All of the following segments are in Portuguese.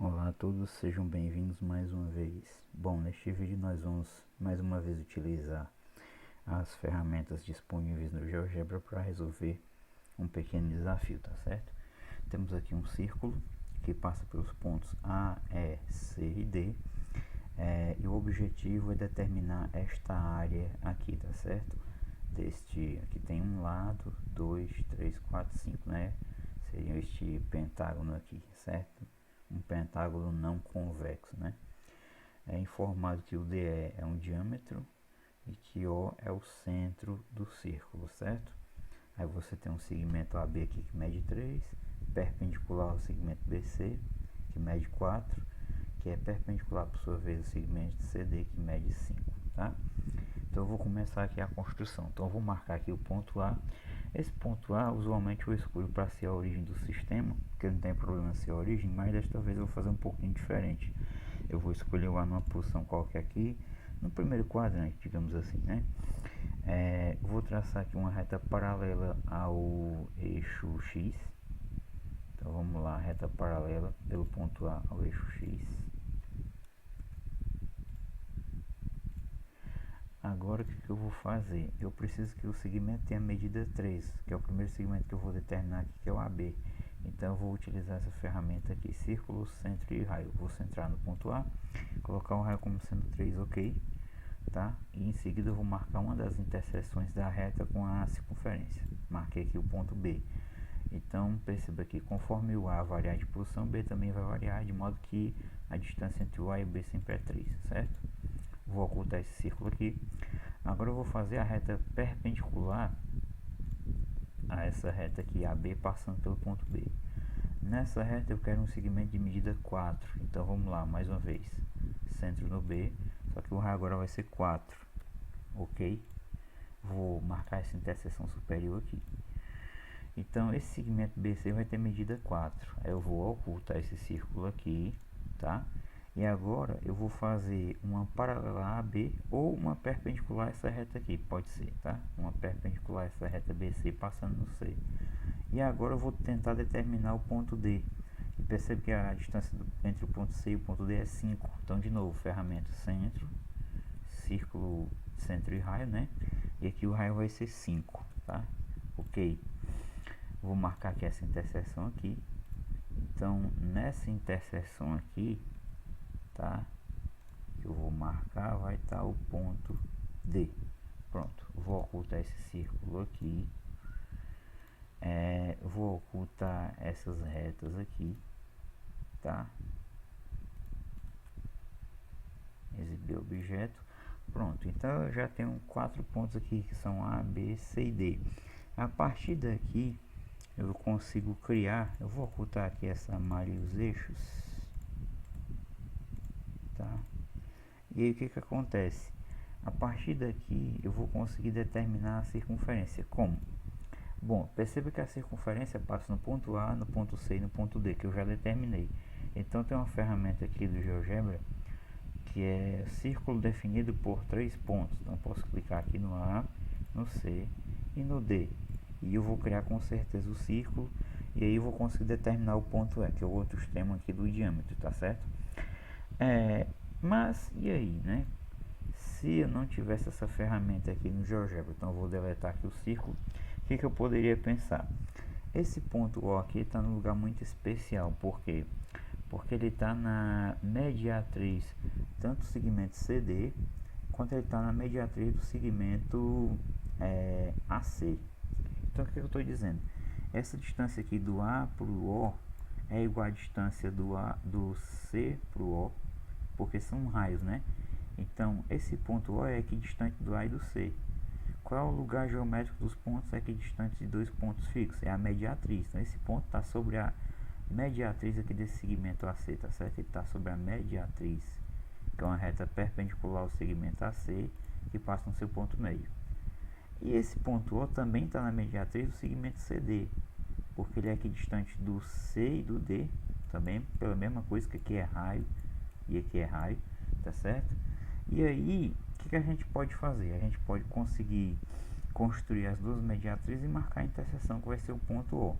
Olá a todos, sejam bem-vindos mais uma vez. Bom, neste vídeo nós vamos mais uma vez utilizar as ferramentas disponíveis no GeoGebra para resolver um pequeno desafio, tá certo? Temos aqui um círculo que passa pelos pontos A, E, C e D, e o objetivo é determinar esta área aqui, tá certo? Aqui tem um lado, 2, 3, 4, 5, né? Seria este pentágono aqui, certo? Um pentágono não convexo, né? É informado que o DE é um diâmetro e que O é o centro do círculo, certo? Aí você tem um segmento AB aqui que mede 3, perpendicular ao segmento BC, que mede 4, que é perpendicular por sua vez ao segmento CD, que mede 5, tá? Então eu vou começar aqui a construção. Então eu vou marcar aqui o ponto A. Esse ponto A, usualmente eu escolho para ser a origem do sistema, porque não tem problema ser a origem, mas desta vez eu vou fazer um pouquinho diferente. Eu vou escolher o A numa posição qualquer aqui, no primeiro quadrante, digamos assim, né? Vou traçar aqui uma reta paralela ao eixo X. Então vamos lá, reta paralela pelo ponto A ao eixo X. Agora o que eu vou fazer? Eu preciso que o segmento tenha medida 3, que é o primeiro segmento que eu vou determinar aqui, que é o AB. Então eu vou utilizar essa ferramenta aqui, círculo, centro e raio. Vou centrar no ponto A, colocar o raio como sendo 3, ok, tá? E em seguida eu vou marcar uma das interseções da reta com a circunferência. Marquei aqui o ponto B. Então perceba que conforme o A variar de posição, B também vai variar, de modo que a distância entre o A e o B sempre é 3, certo? Vou ocultar esse círculo aqui. Agora eu vou fazer a reta perpendicular a essa reta aqui, AB, passando pelo ponto B. Nessa reta eu quero um segmento de medida 4. Então vamos lá, mais uma vez. Centro no B, só que o raio agora vai ser 4. Ok? Vou marcar essa interseção superior aqui. Então esse segmento BC vai ter medida 4. Eu vou ocultar esse círculo aqui, tá? E agora eu vou fazer uma paralela a AB ou uma perpendicular a essa reta aqui, pode ser, tá? Uma perpendicular a essa reta BC passando no C. E agora eu vou tentar determinar o ponto D. E percebe que a distância entre o ponto C e o ponto D é 5. Então de novo, ferramenta centro, círculo, centro e raio, né? E aqui o raio vai ser 5, tá? Ok. Vou marcar aqui essa interseção aqui. Então nessa interseção aqui, tá? Eu vou marcar, vai estar o ponto D. Pronto, vou ocultar esse círculo aqui. Vou ocultar essas retas aqui, tá? Exibir objeto. Pronto, então eu já tenho 4 pontos aqui que são A, B, C e D. A partir daqui eu consigo criar, eu vou ocultar aqui essa malha e os eixos, tá? E aí o que acontece? A partir daqui eu vou conseguir determinar a circunferência. Como? Bom, perceba que a circunferência passa no ponto A, no ponto C e no ponto D, que eu já determinei. Então tem uma ferramenta aqui do GeoGebra que é círculo definido por 3 pontos. Então posso clicar aqui no A, no C e no D. E eu vou criar com certeza o círculo. E aí eu vou conseguir determinar o ponto E, que é o outro extremo aqui do diâmetro, tá certo? Mas e aí, né? Se eu não tivesse essa ferramenta aqui no GeoGebra, então eu vou deletar aqui o círculo. O que eu poderia pensar? Esse ponto O aqui está num lugar muito especial. Por quê? Porque ele está na mediatriz tanto do segmento CD quanto ele está na mediatriz do segmento AC. Então o que eu estou dizendo? Essa distância aqui do A para o O é igual à distância do C para o O, porque são raios, né? Então esse ponto O é equidistante do A e do C. Qual é o lugar geométrico dos pontos equidistantes de dois pontos fixos? É a mediatriz. Então esse ponto está sobre a mediatriz aqui desse segmento AC, tá certo? Ele está sobre a mediatriz, que é uma reta perpendicular ao segmento AC, que passa no seu ponto meio. E esse ponto O também está na mediatriz do segmento CD, porque ele é equidistante do C e do D, também pela mesma coisa, que aqui é raio e aqui é raio, tá certo? E aí, o que a gente pode fazer? A gente pode conseguir construir as duas mediatrizes e marcar a interseção, que vai ser o ponto O.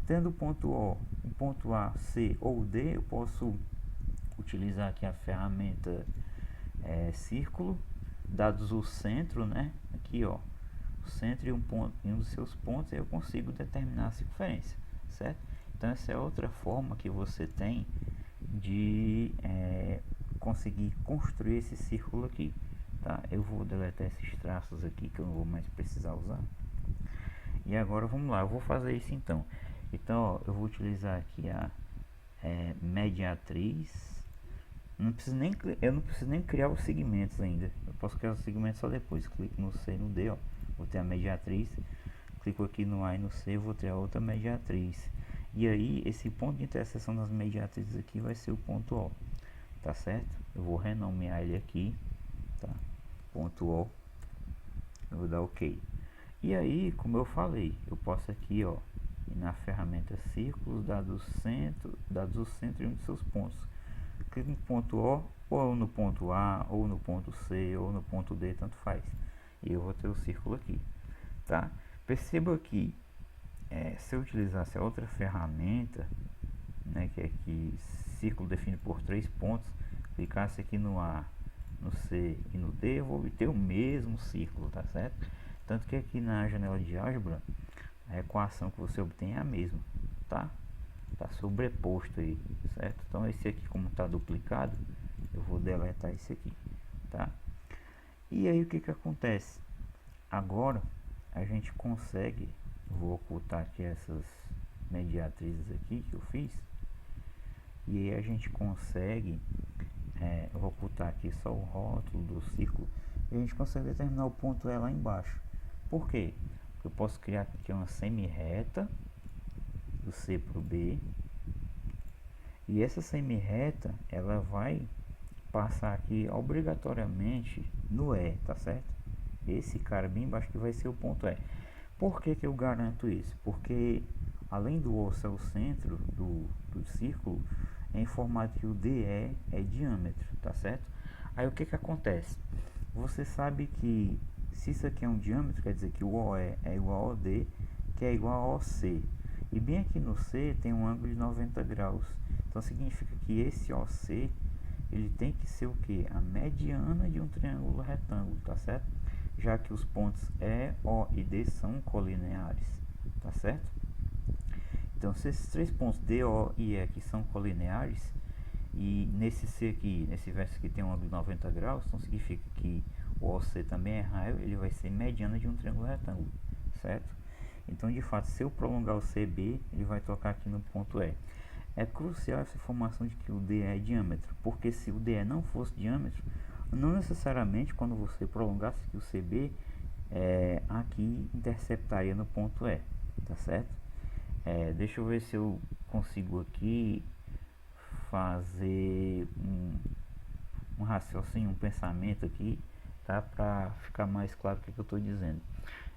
Tendo o ponto O, o ponto A, C ou D, eu posso utilizar aqui a ferramenta círculo, dados o centro, né? Aqui ó, o centro e um ponto em um dos seus pontos, eu consigo determinar a circunferência, certo? Então essa é outra forma que você tem de conseguir construir esse círculo aqui, tá? Eu vou deletar esses traços aqui que eu não vou mais precisar usar. E agora vamos lá, eu vou fazer isso então. Então ó, eu vou utilizar aqui a mediatriz. Eu não preciso nem criar os segmentos ainda. Eu posso criar os segmentos só depois. Clico no C e no D, ó. Vou ter a mediatriz. Clico aqui no A e no C, vou ter a outra mediatriz. E aí, esse ponto de interseção das mediatrizes aqui vai ser o ponto O. Tá certo? Eu vou renomear ele aqui. Tá? Ponto O. Eu vou dar OK. E aí, como eu falei, eu posso aqui, ó, na ferramenta círculos, dados o centro e um de seus pontos. Clico no ponto O, ou no ponto A, ou no ponto C, ou no ponto D, tanto faz. E eu vou ter o círculo aqui, tá? Perceba que se eu utilizasse a outra ferramenta, né, que é aqui círculo definido por 3 pontos, clicasse aqui no A, no C e no D, eu vou obter o mesmo círculo, tá certo? Tanto que aqui na janela de álgebra, a equação que você obtém é a mesma, tá? Tá sobreposto aí, certo? Então esse aqui, como está duplicado, eu vou deletar esse aqui, tá? E aí o que que acontece? Agora a gente consegue, vou ocultar aqui essas mediatrizes aqui que eu fiz, e aí a gente consegue, eu vou ocultar aqui só o rótulo do círculo, e a gente consegue determinar o ponto E lá embaixo. Por quê? Porque eu posso criar aqui uma semi-reta do C para o B, e essa semi-reta ela vai passar aqui obrigatoriamente no E, tá certo? Esse cara bem embaixo que vai ser o ponto E. Por que que eu garanto isso? Porque além do O ser o centro do círculo, é informado que o DE é diâmetro, tá certo? Aí o que que acontece? Você sabe que se isso aqui é um diâmetro, quer dizer que o OE é igual ao D, que é igual ao OC. E bem aqui no C tem um ângulo de 90 graus. Então significa que esse OC ele tem que ser o que? A mediana de um triângulo retângulo, tá certo? Já que os pontos E, O e D são colineares, tá certo? Então se esses três pontos D, O e E aqui são colineares, e nesse C aqui, nesse verso aqui tem um ângulo de 90 graus, então significa que o OC também é raio, ele vai ser mediana de um triângulo retângulo, certo? Então de fato, se eu prolongar o CB, ele vai tocar aqui no ponto E. É crucial essa informação de que o DE é diâmetro, porque se o DE não fosse diâmetro, não necessariamente quando você prolongasse aqui o CB, aqui interceptaria no ponto E, tá certo? Deixa eu ver se eu consigo aqui fazer um raciocínio, um pensamento aqui, tá? Para ficar mais claro o que eu estou dizendo.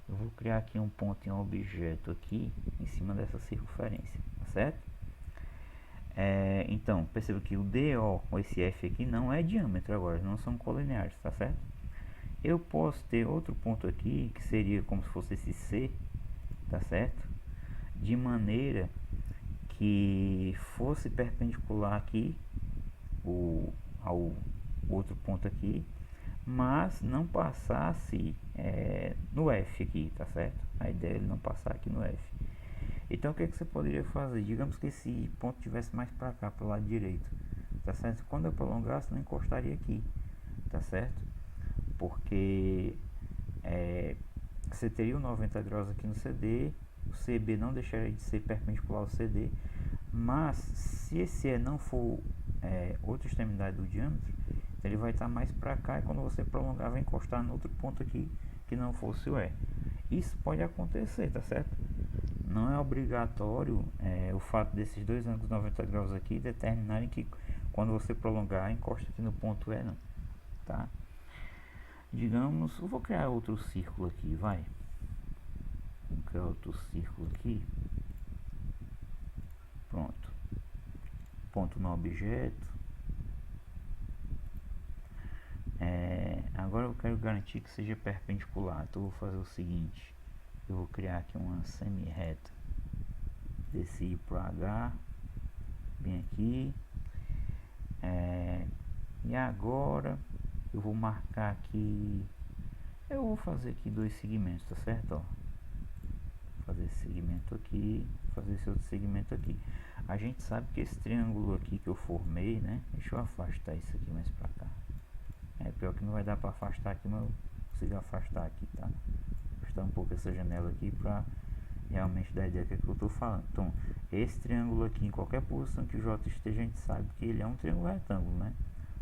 Eu vou criar aqui um ponto em objeto aqui, em cima dessa circunferência, tá certo? Então, perceba que o DO com esse F aqui não é diâmetro agora, não são colineares, tá certo? Eu posso ter outro ponto aqui, que seria como se fosse esse C, tá certo? De maneira que fosse perpendicular aqui ao outro ponto aqui, mas não passasse no F aqui, tá certo? A ideia é ele não passar aqui no F. Então o que, que você poderia fazer? Digamos que esse ponto tivesse mais para cá, para o lado direito, tá certo? Quando eu prolongasse, não encostaria aqui, tá certo? Porque você teria o 90 graus aqui no CD, o CB não deixaria de ser perpendicular ao CD, mas se esse E não for outra extremidade do diâmetro, ele vai estar mais para cá, e quando você prolongar vai encostar no outro ponto aqui que não fosse o E. Isso pode acontecer, tá certo? Não é obrigatório o fato desses dois ângulos 90 graus aqui determinarem que quando você prolongar encosta aqui no ponto E, não, tá? Digamos, eu vou criar outro círculo aqui, vai. Vou criar outro círculo aqui. Pronto. Ponto no objeto. Agora eu quero garantir que seja perpendicular. Então eu vou fazer o seguinte. Eu vou criar aqui uma semi-reta desse I para H. Bem aqui. E agora eu vou marcar aqui, eu vou fazer aqui dois segmentos, tá certo? Ó, fazer esse segmento aqui, fazer esse outro segmento aqui. A gente sabe que esse triângulo aqui que eu formei, né? Deixa eu afastar isso aqui mais pra cá. É pior que não vai dar pra afastar aqui, mas eu consigo afastar aqui, tá? Afastar um pouco essa janela aqui pra realmente dar a ideia do que eu tô falando. Então, esse triângulo aqui, em qualquer posição que o J esteja, a gente sabe que ele é um triângulo retângulo, né?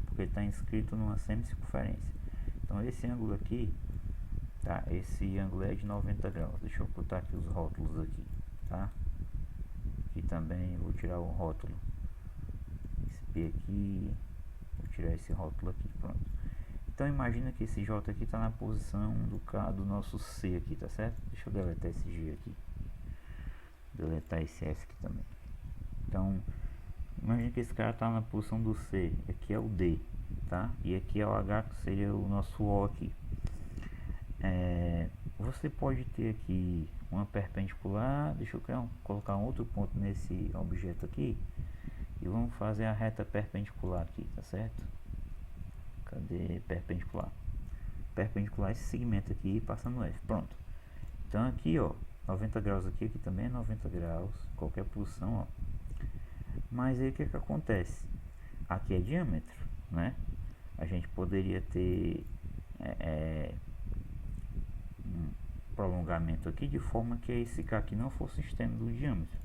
Porque está inscrito numa semicircunferência. Então, esse ângulo aqui, tá? Esse ângulo é de 90 graus. Deixa eu botar aqui os rótulos aqui, tá? Aqui também vou tirar o rótulo. Esse P aqui, vou tirar esse rótulo aqui, pronto. Então imagina que esse J aqui está na posição do nosso C aqui, tá certo? Deixa eu deletar esse G aqui. Deletar esse F aqui também. Então, imagina que esse cara está na posição do C. Aqui é o D, tá? E aqui é o H, que seria o nosso O aqui. Você pode ter aqui uma perpendicular. Deixa eu colocar um outro ponto nesse objeto aqui. E vamos fazer a reta perpendicular aqui, tá certo? Cadê perpendicular? Perpendicular esse segmento aqui passando F. Pronto. Então aqui, ó, 90 graus aqui, aqui também é 90 graus, qualquer posição, ó. Mas aí o que acontece? Aqui é diâmetro, né? A gente poderia ter um prolongamento aqui de forma que esse K aqui não fosse o extremo do diâmetro,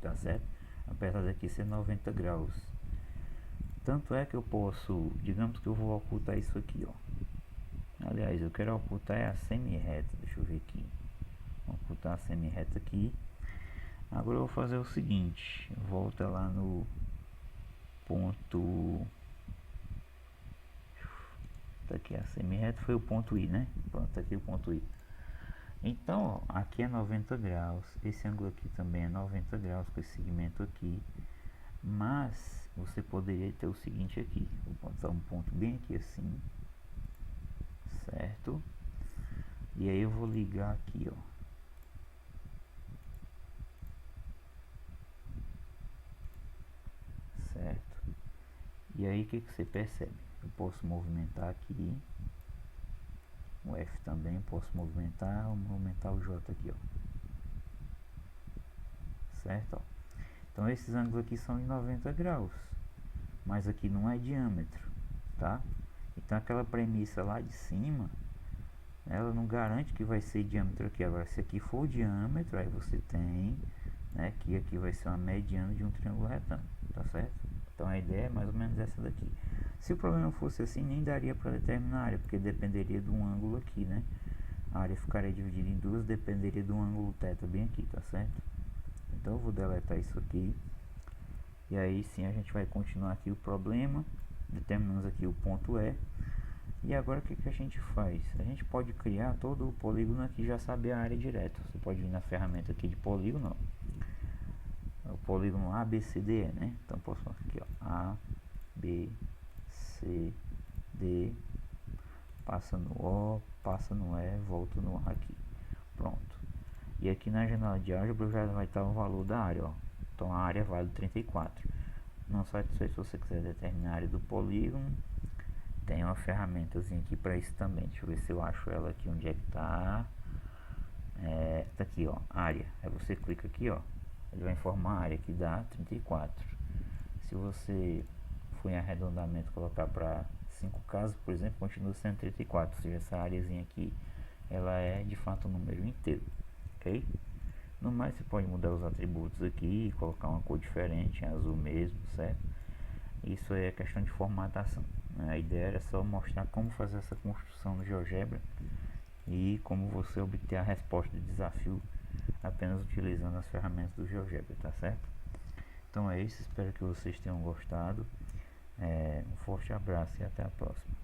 tá certo? Apesar daqui ser 90 graus. Tanto é que eu posso, digamos que eu vou ocultar isso aqui, ó. Aliás, eu quero ocultar a semi-reta. Deixa eu ver aqui. Vou ocultar a semi-reta aqui. Agora eu vou fazer o seguinte. Volta lá no ponto. Tá aqui a semi-reta, foi o ponto I, né? Pronto, tá aqui o ponto I. Então, ó, aqui é 90 graus. Esse ângulo aqui também é 90 graus com esse segmento aqui. Mas você poderia ter o seguinte aqui. Vou botar um ponto bem aqui assim. Certo? E aí eu vou ligar aqui, ó. Certo? E aí o que você percebe? Eu posso movimentar aqui. O F também posso movimentar o J aqui, ó. Certo? Ó. Então esses ângulos aqui são de 90 graus. Mas aqui não é diâmetro, tá? Então aquela premissa lá de cima, ela não garante que vai ser diâmetro aqui. Agora, se aqui for diâmetro, aí você tem, né, que aqui vai ser uma mediana de um triângulo retângulo, tá certo? Então a ideia é mais ou menos essa daqui. Se o problema fosse assim, nem daria para determinar a área, porque dependeria de um ângulo aqui, né? A área ficaria dividida em duas, dependeria de um ângulo θ bem aqui, tá certo? Então eu vou deletar isso aqui. E aí sim a gente vai continuar aqui o problema. Determinamos aqui o ponto E. E agora o que a gente faz? A gente pode criar todo o polígono aqui, já saber a área direto. Você pode vir na ferramenta aqui de polígono, ó. O polígono ABCD, né? Então posso falar aqui, ó, A, B, C, D, passa no O, passa no E, volta no A aqui. Pronto. E aqui na janela de álgebra já vai estar o valor da área, ó. Então a área vale 34. Não satisfeito, se você quiser determinar a área do polígono, tem uma ferramentazinha aqui para isso também. Deixa eu ver se eu acho ela aqui. Onde é que tá? Tá aqui, ó, área. Aí você clica aqui, ó, ele vai informar a área que dá 34. Se você for em arredondamento colocar para 5 casas, por exemplo, continua sendo 34. Ou seja, essa áreazinha aqui, ela é de fato um número inteiro, ok? No mais, você pode mudar os atributos aqui, colocar uma cor diferente, em azul mesmo, certo? Isso aí é questão de formatação. A ideia era só mostrar como fazer essa construção no GeoGebra e como você obter a resposta do desafio apenas utilizando as ferramentas do GeoGebra, tá certo? Então é isso, espero que vocês tenham gostado. Um forte abraço e até a próxima.